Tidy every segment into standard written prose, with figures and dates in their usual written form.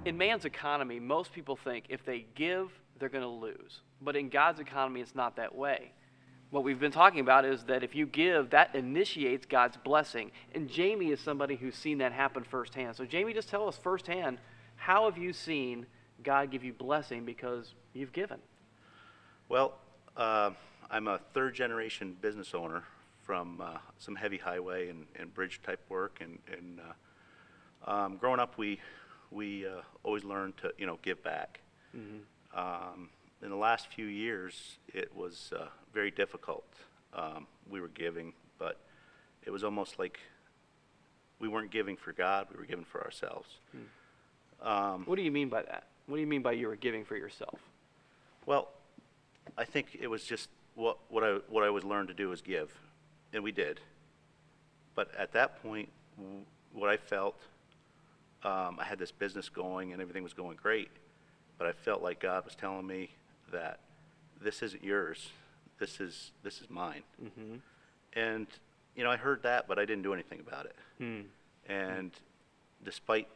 In man's economy, most people think if they give, they're going to lose. But in God's economy, it's not that way. What we've been talking about is that if you give, that initiates God's blessing. And Jamie is somebody who's seen that happen firsthand. So Jamie, just tell us firsthand, how have you seen God give you blessing because you've given? Well, I'm a third-generation business owner from some heavy highway and bridge type work, and growing up, we always learned to give back. Mm-hmm. In the last few years, it was very difficult. We were giving, but it was almost like we weren't giving for God; we were giving for ourselves. What do you mean by that? What do you mean by you were giving for yourself? Well, I think it was just what I was learned to do is give, and we did. But at that point, what I felt, I had this business going and everything was going great, but I felt like God was telling me that this isn't yours, this is mine. Mm-hmm. And I heard that, but I didn't do anything about it. Mm. And despite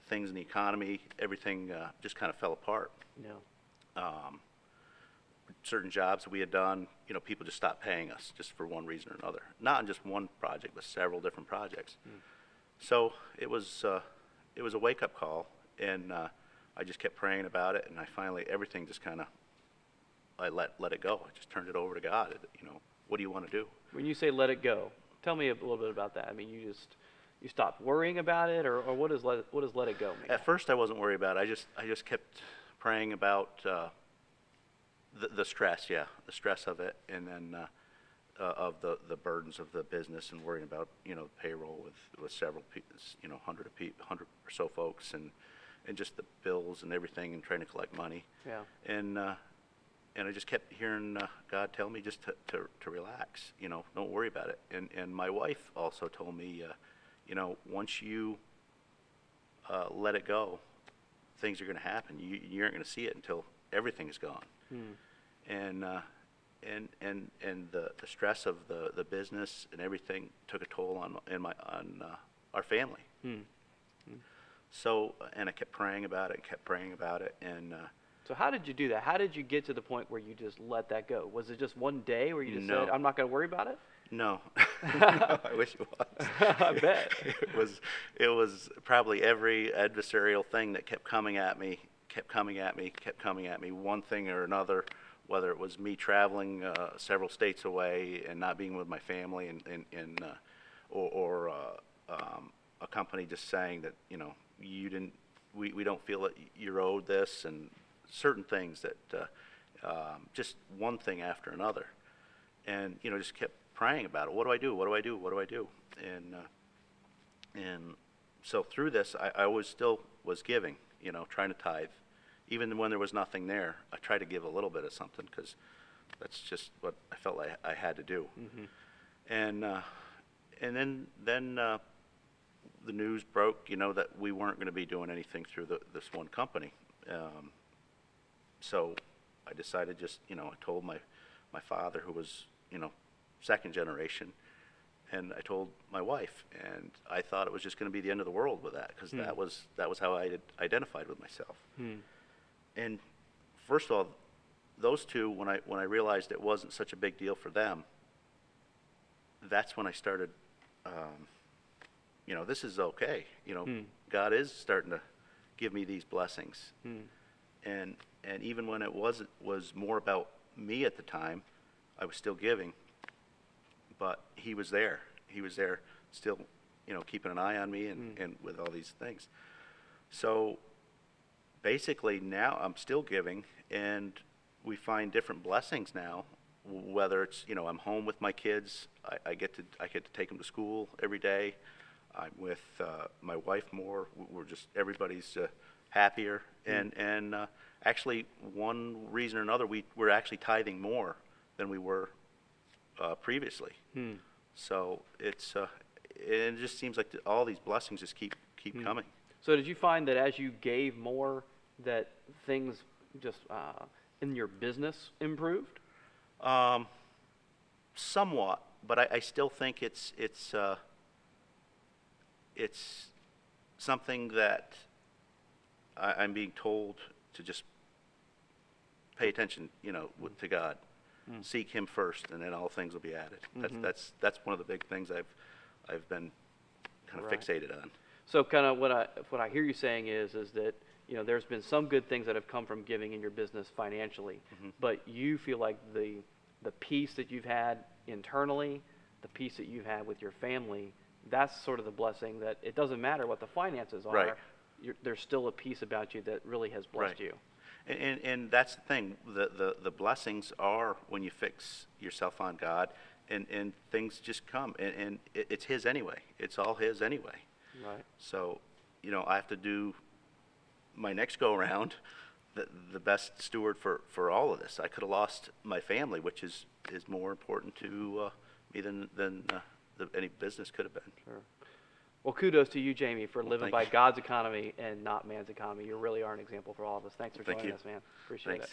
things in the economy, everything just kind of fell apart. Yeah. Certain jobs that we had done, people just stopped paying us just for one reason or another. Not on just one project, but several different projects. Mm. So it was a wake-up call, and I just kept praying about it, and I finally, everything just kind of, I let it go. I just turned it over to God. What do you want to do? When you say let it go, tell me a little bit about that. I mean, you stopped worrying about it, or what does let it go mean? At first, I wasn't worried about it. I just kept praying about the stress, the stress of it, and then of the burdens of the business, and worrying about payroll with several people, 100 or so folks, and just the bills and everything, and trying to collect money. Yeah. And I just kept hearing God tell me just to relax, don't worry about it. And my wife also told me, once you let it go, things are going to happen. You aren't going to see it until everything is gone. Hmm. And the stress of the business and everything took a toll on our family. Hmm. Hmm. So, and I kept praying about it, and so how did you do that? How did you get to the point where you just let that go? Was it just one day where you just No. said, I'm not going to worry about it? No. No, I wish it was. I bet. It was probably every adversarial thing that kept coming at me, one thing or another, whether it was me traveling several states away and not being with my family, or a company just saying that, we don't feel that you're owed this, and certain things that just one thing after another, and just kept praying about it. What do I do? And so through this, I always still was giving, trying to tithe, even when there was nothing there. I tried to give a little bit of something, because that's just what I felt like I had to do. Mm-hmm. And then the news broke, that we weren't going to be doing anything through this one company. So I decided I told my father, who was, second generation, and I told my wife, and I thought it was just going to be the end of the world with that, because that was how I identified with myself. And first of all, those two, when I realized it wasn't such a big deal for them, that's when I started, this is okay. God is starting to give me these blessings. And even when it was more about me at the time, I was still giving, but he was there. He was there still, keeping an eye on me and with all these things. So basically now I'm still giving, and we find different blessings now, whether it's, I'm home with my kids. I get to take them to school every day. I'm with my wife more. We're just, everybody's happier. And actually, one reason or another, we're actually tithing more than we were previously. So it just seems like all these blessings just keep coming. So did you find that as you gave more, that things just in your business improved? Somewhat, but I still think it's something that I'm being told to just pay attention, to God. Seek Him first, and then all things will be added. That's one of the big things I've been kind of Right. fixated on. So kind of what I hear you saying is that there's been some good things that have come from giving in your business financially, but you feel like the peace that you've had internally, the peace that you've had with your family, that's sort of the blessing that it doesn't matter what the finances are. Right. There's still a peace about you that really has blessed Right. you. And that's the thing. The blessings are when you fix yourself on God, and things just come. And it's His anyway. It's all His anyway. Right. So, I have to do my next go around the best steward for all of this. I could have lost my family, which is more important to me than any business could have been. Sure. Well, kudos to you, Jamie, for living thank by you. God's economy and not man's economy. You really are an example for all of us. Thanks for Thank joining you. us, man. Appreciate Thanks. it.